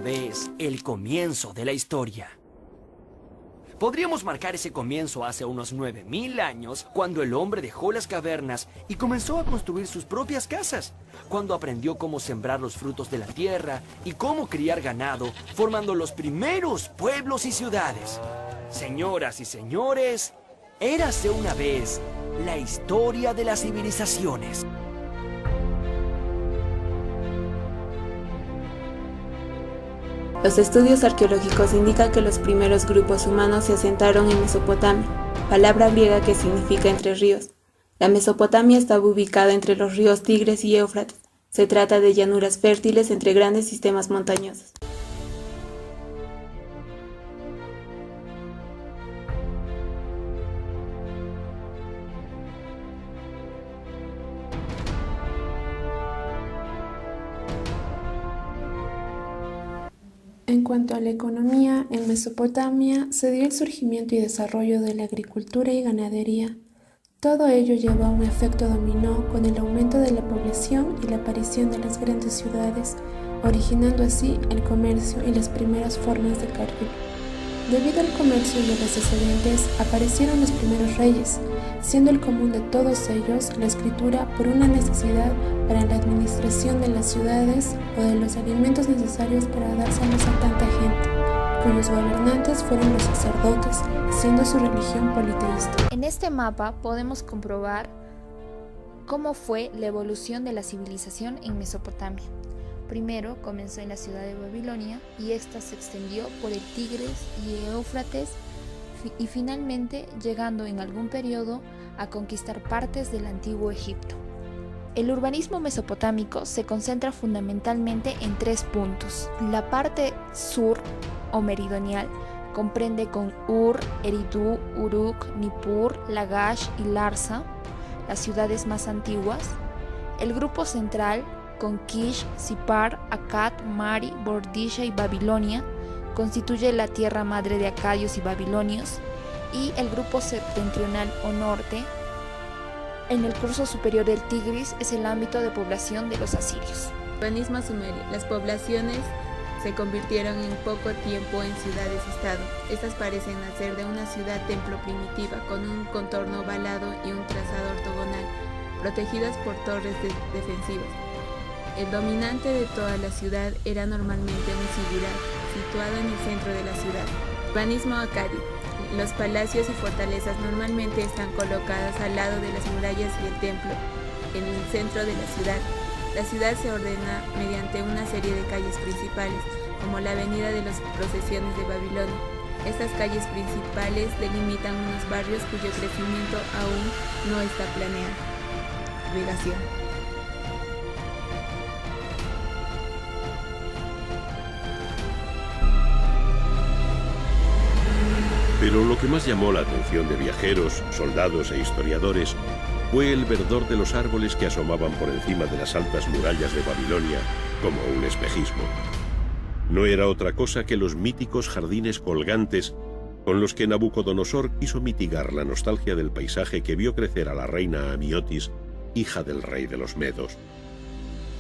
vez el comienzo de la historia. Podríamos marcar ese comienzo hace unos 9000 años, cuando el hombre dejó las cavernas y comenzó a construir sus propias casas, cuando aprendió cómo sembrar los frutos de la tierra y cómo criar ganado, formando los primeros pueblos y ciudades. Señoras y señores, érase una vez la historia de las civilizaciones. Los estudios arqueológicos indican que los primeros grupos humanos se asentaron en Mesopotamia, palabra griega que significa entre ríos. La Mesopotamia estaba ubicada entre los ríos Tigres y Éufrates. Se trata de llanuras fértiles entre grandes sistemas montañosos. En cuanto a la economía, en Mesopotamia se dio el surgimiento y desarrollo de la agricultura y ganadería. Todo ello llevó a un efecto dominó con el aumento de la población y la aparición de las grandes ciudades, originando así el comercio y las primeras formas de cálculo. Debido al comercio y a los excedentes, aparecieron los primeros reyes, siendo el común de todos ellos la escritura por una necesidad para la administración de las ciudades o de los alimentos necesarios para dárselos a tanta gente, cuyos gobernantes fueron los sacerdotes, siendo su religión politeísta. En este mapa podemos comprobar cómo fue la evolución de la civilización en Mesopotamia. Primero comenzó en la ciudad de Babilonia y esta se extendió por el Tigris y Éufrates y finalmente llegando en algún periodo a conquistar partes del antiguo Egipto. El urbanismo mesopotámico se concentra fundamentalmente en 3 puntos. La parte sur o meridional comprende con Ur, Eridu, Uruk, Nippur, Lagash y Larsa, las ciudades más antiguas. El grupo central con Kish, Sipar, Akkad, Mari, Bordisha y Babilonia, constituye la tierra madre de acadios y babilonios, y el grupo septentrional o norte, en el curso superior del Tigris, es el ámbito de población de los asirios. Urbanismo sumerio. Las poblaciones se convirtieron en poco tiempo en ciudades-estado. Estas parecen nacer de una ciudad-templo primitiva con un contorno ovalado y un trazado ortogonal, protegidas por torres defensivas. El dominante de toda la ciudad era normalmente un sigurat, situado en el centro de la ciudad. Urbanismo acadi. Los palacios y fortalezas normalmente están colocadas al lado de las murallas y el templo, en el centro de la ciudad. La ciudad se ordena mediante una serie de calles principales, como la avenida de las procesiones de Babilonia. Estas calles principales delimitan unos barrios cuyo crecimiento aún no está planeado. Irrigación. Pero lo que más llamó la atención de viajeros, soldados e historiadores fue el verdor de los árboles que asomaban por encima de las altas murallas de Babilonia como un espejismo. No era otra cosa que los míticos jardines colgantes con los que Nabucodonosor quiso mitigar la nostalgia del paisaje que vio crecer a la reina Amiotis, hija del rey de los Medos.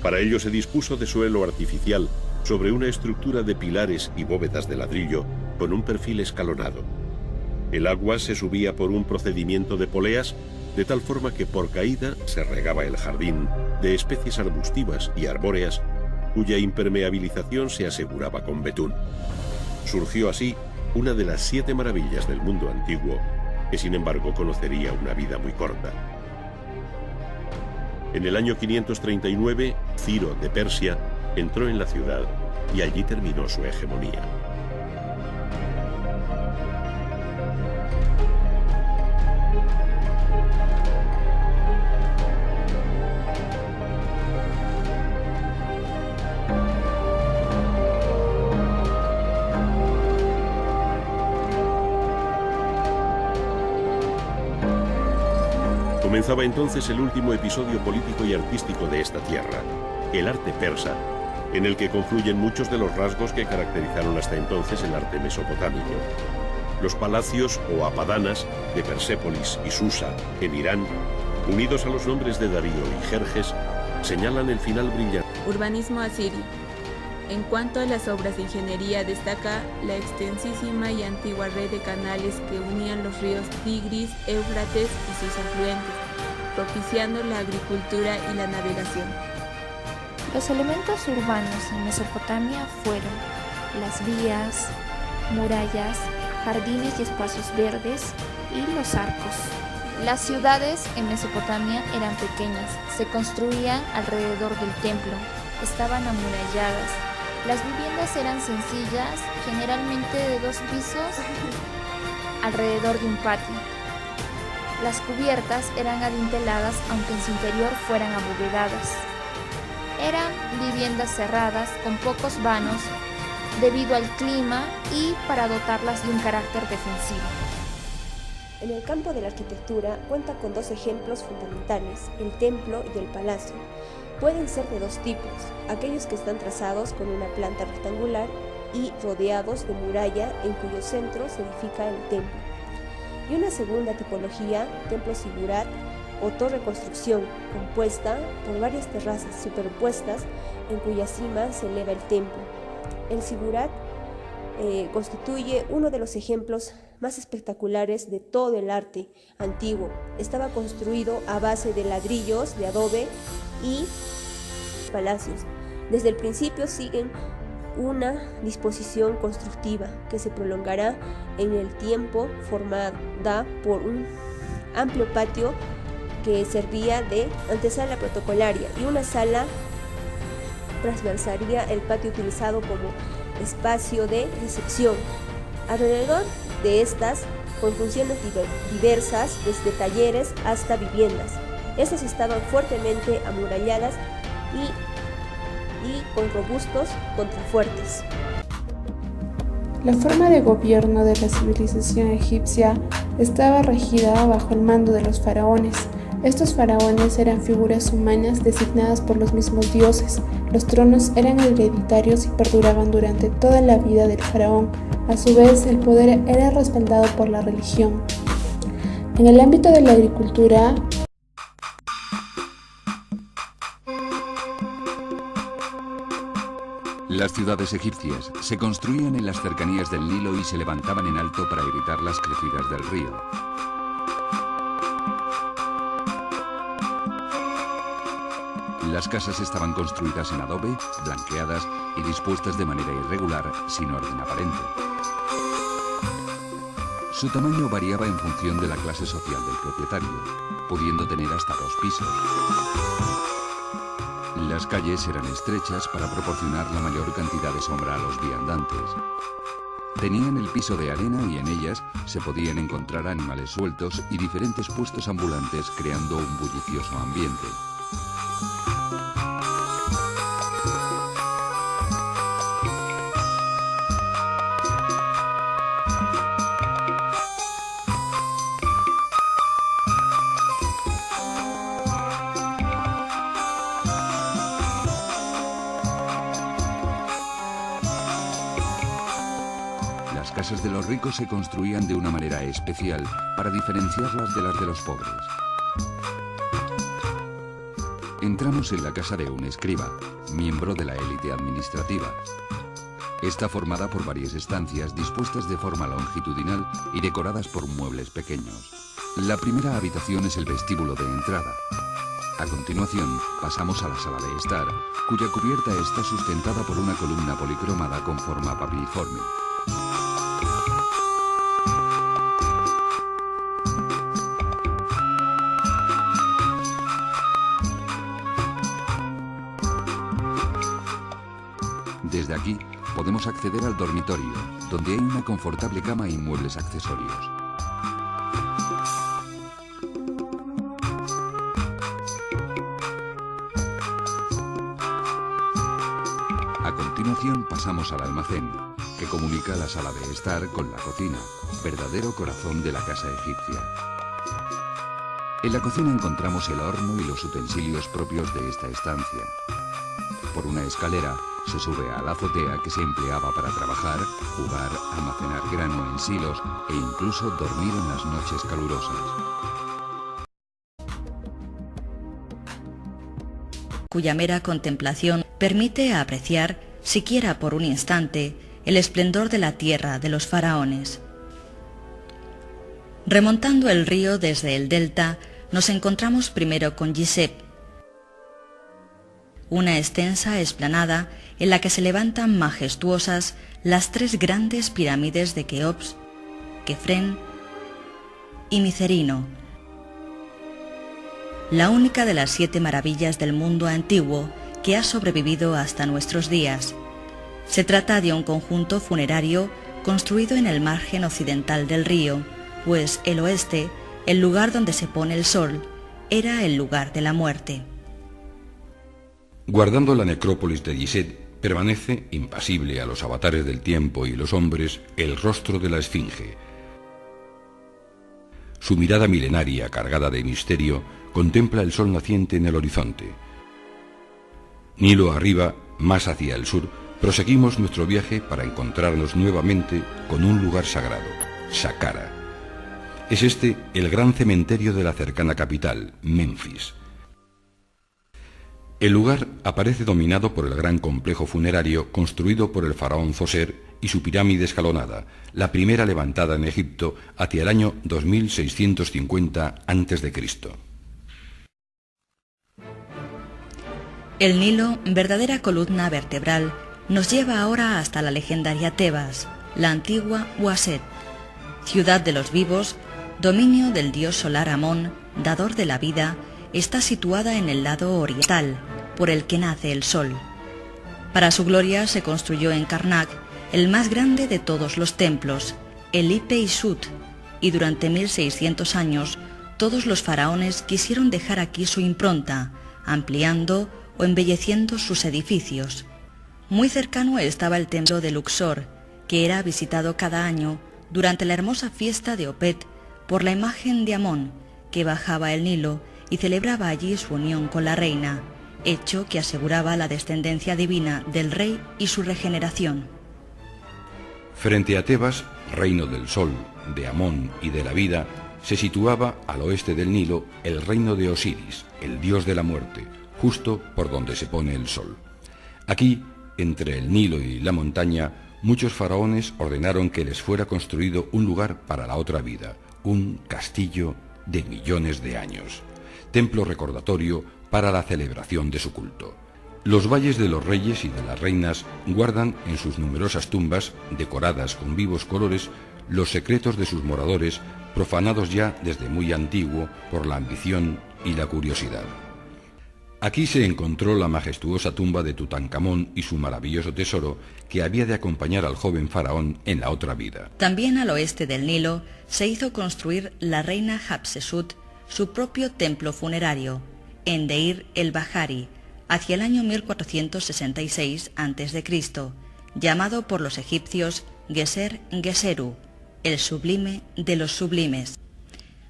Para ello se dispuso de suelo artificial sobre una estructura de pilares y bóvedas de ladrillo con un perfil escalonado. El agua se subía por un procedimiento de poleas, de tal forma que por caída se regaba el jardín de especies arbustivas y arbóreas, cuya impermeabilización se aseguraba con betún. Surgió así una de las 7 maravillas del mundo antiguo, que sin embargo conocería una vida muy corta. En el año 539, Ciro de Persia entró en la ciudad y allí terminó su hegemonía. Comenzaba entonces el último episodio político y artístico de esta tierra, el arte persa, en el que confluyen muchos de los rasgos que caracterizaron hasta entonces el arte mesopotámico. Los palacios o apadanas de Persépolis y Susa, en Irán, unidos a los nombres de Darío y Jerjes, señalan el final brillante. Urbanismo asirio. En cuanto a las obras de ingeniería, destaca la extensísima y antigua red de canales que unían los ríos Tigris, Éufrates y sus afluentes, propiciando la agricultura y la navegación. Los elementos urbanos en Mesopotamia fueron las vías, murallas, jardines y espacios verdes y los arcos. Las ciudades en Mesopotamia eran pequeñas, se construían alrededor del templo, estaban amuralladas. Las viviendas eran sencillas, generalmente de 2 pisos, alrededor de un patio. Las cubiertas eran adinteladas, aunque en su interior fueran abovedadas. Eran viviendas cerradas, con pocos vanos, debido al clima y para dotarlas de un carácter defensivo. En el campo de la arquitectura cuenta con 2 ejemplos fundamentales, el templo y el palacio. Pueden ser de 2 tipos, aquellos que están trazados con una planta rectangular y rodeados de muralla en cuyo centro se edifica el templo. Y una segunda tipología, templo sigurat o torre construcción, compuesta por varias terrazas superpuestas en cuya cima se eleva el templo. El sigurat constituye uno de los ejemplos más espectaculares de todo el arte antiguo. Estaba construido a base de ladrillos de adobe y palacios. Desde el principio siguen una disposición constructiva que se prolongará en el tiempo, formada por un amplio patio que servía de antesala protocolaria y una sala transversaría el patio utilizado como espacio de recepción. Alrededor de estas, con funciones diversas, desde talleres hasta viviendas. Estas estaban fuertemente amuralladas y con robustos contrafuertes. La forma de gobierno de la civilización egipcia estaba regida bajo el mando de los faraones. Estos faraones eran figuras humanas designadas por los mismos dioses. Los tronos eran hereditarios y perduraban durante toda la vida del faraón. A su vez, el poder era respaldado por la religión. En el ámbito de la agricultura, las ciudades egipcias se construían en las cercanías del Nilo y se levantaban en alto para evitar las crecidas del río. Las casas estaban construidas en adobe, blanqueadas y dispuestas de manera irregular, sin orden aparente. Su tamaño variaba en función de la clase social del propietario, pudiendo tener hasta 2 pisos. Las calles eran estrechas para proporcionar la mayor cantidad de sombra a los viandantes. Tenían el piso de arena y en ellas se podían encontrar animales sueltos y diferentes puestos ambulantes, creando un bullicioso ambiente. Las casas de los ricos se construían de una manera especial para diferenciarlas de las de los pobres. Entramos en la casa de un escriba, miembro de la élite administrativa. Está formada por varias estancias dispuestas de forma longitudinal y decoradas por muebles pequeños. La primera habitación es el vestíbulo de entrada. A continuación, pasamos a la sala de estar, cuya cubierta está sustentada por una columna policromada con forma papiliforme. Desde aquí podemos acceder al dormitorio, donde hay una confortable cama y muebles accesorios. A continuación pasamos al almacén, que comunica la sala de estar con la cocina, verdadero corazón de la casa egipcia. En la cocina encontramos el horno y los utensilios propios de esta estancia. Por una escalera se sube a la azotea que se empleaba para trabajar, jugar, almacenar grano en silos e incluso dormir en las noches calurosas. Cuya mera contemplación permite apreciar siquiera por un instante, el esplendor de la tierra de los faraones. Remontando el río desde el delta, nos encontramos primero con Gizeh, una extensa explanada en la que se levantan majestuosas las tres grandes pirámides de Keops, Kefren y Micerino, la única de las 7 maravillas del mundo antiguo que ha sobrevivido hasta nuestros días. Se trata de un conjunto funerario construido en el margen occidental del río, pues el oeste, el lugar donde se pone el sol, era el lugar de la muerte. Guardando la necrópolis de Gizeh, permanece, impasible a los avatares del tiempo y los hombres, el rostro de la Esfinge. Su mirada milenaria, cargada de misterio, contempla el sol naciente en el horizonte. Nilo arriba, más hacia el sur, proseguimos nuestro viaje para encontrarnos nuevamente con un lugar sagrado, Saqqara. Es este el gran cementerio de la cercana capital, Menfis. El lugar aparece dominado por el gran complejo funerario construido por el faraón Zoser y su pirámide escalonada, la primera levantada en Egipto hacia el año 2650 a.C. El Nilo, verdadera columna vertebral, nos lleva ahora hasta la legendaria Tebas, la antigua Uaset, ciudad de los vivos, dominio del dios solar Amón, dador de la vida. Está situada en el lado oriental, por el que nace el sol. Para su gloria se construyó en Karnak el más grande de todos los templos, el Ipe-Isut, y durante 1600 años todos los faraones quisieron dejar aquí su impronta, ampliando o embelleciendo sus edificios. Muy cercano estaba el templo de Luxor, que era visitado cada año durante la hermosa fiesta de Opet por la imagen de Amón, que bajaba el Nilo y celebraba allí su unión con la reina, hecho que aseguraba la descendencia divina del rey y su regeneración. Frente a Tebas, reino del sol, de Amón y de la vida, se situaba al oeste del Nilo el reino de Osiris, el dios de la muerte, justo por donde se pone el sol. Aquí, entre el Nilo y la montaña, muchos faraones ordenaron que les fuera construido un lugar para la otra vida, un castillo de millones de años, templo recordatorio para la celebración de su culto. Los valles de los reyes y de las reinas guardan en sus numerosas tumbas, decoradas con vivos colores, los secretos de sus moradores, profanados ya desde muy antiguo por la ambición y la curiosidad. Aquí se encontró la majestuosa tumba de Tutankamón y su maravilloso tesoro que había de acompañar al joven faraón en la otra vida. También al oeste del Nilo se hizo construir la reina Hatshepsut su propio templo funerario, en Deir el-Bahari, hacia el año 1466 a.C., llamado por los egipcios Geser-Geseru, el sublime de los sublimes.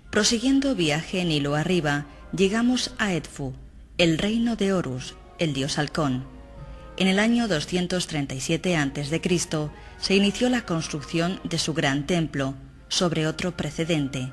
Prosiguiendo viaje Nilo arriba, llegamos a Edfu, el reino de Horus, el dios halcón. En el año 237 a.C. se inició la construcción de su gran templo, sobre otro precedente.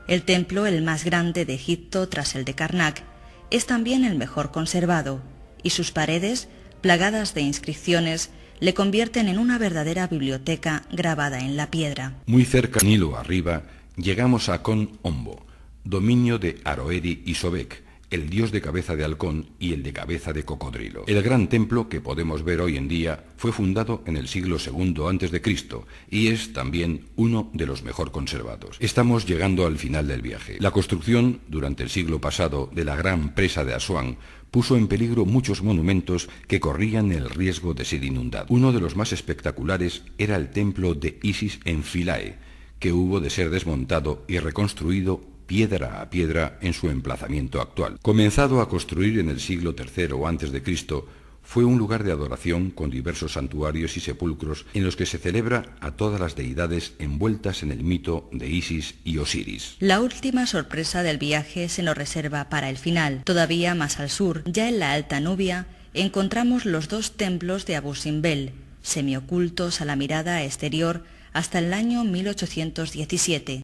El templo, el más grande de Egipto tras el de Karnak, es también el mejor conservado, y sus paredes, plagadas de inscripciones, le convierten en una verdadera biblioteca grabada en la piedra. Muy cerca, Nilo arriba, llegamos a Kon Ombo, dominio de Aroeri y Sobek, el dios de cabeza de halcón y el de cabeza de cocodrilo. El gran templo que podemos ver hoy en día fue fundado en el siglo II a.C. y es también uno de los mejor conservados. Estamos llegando al final del viaje. La construcción, durante el siglo pasado, de la gran presa de Asuán puso en peligro muchos monumentos que corrían el riesgo de ser inundados. Uno de los más espectaculares era el templo de Isis en Philae, que hubo de ser desmontado y reconstruido piedra a piedra en su emplazamiento actual. Comenzado a construir en el siglo III a.C., fue un lugar de adoración con diversos santuarios y sepulcros en los que se celebra a todas las deidades envueltas en el mito de Isis y Osiris. La última sorpresa del viaje se nos reserva para el final. Todavía más al sur, ya en la Alta Nubia, encontramos los dos templos de Abu Simbel, semiocultos a la mirada exterior hasta el año 1817.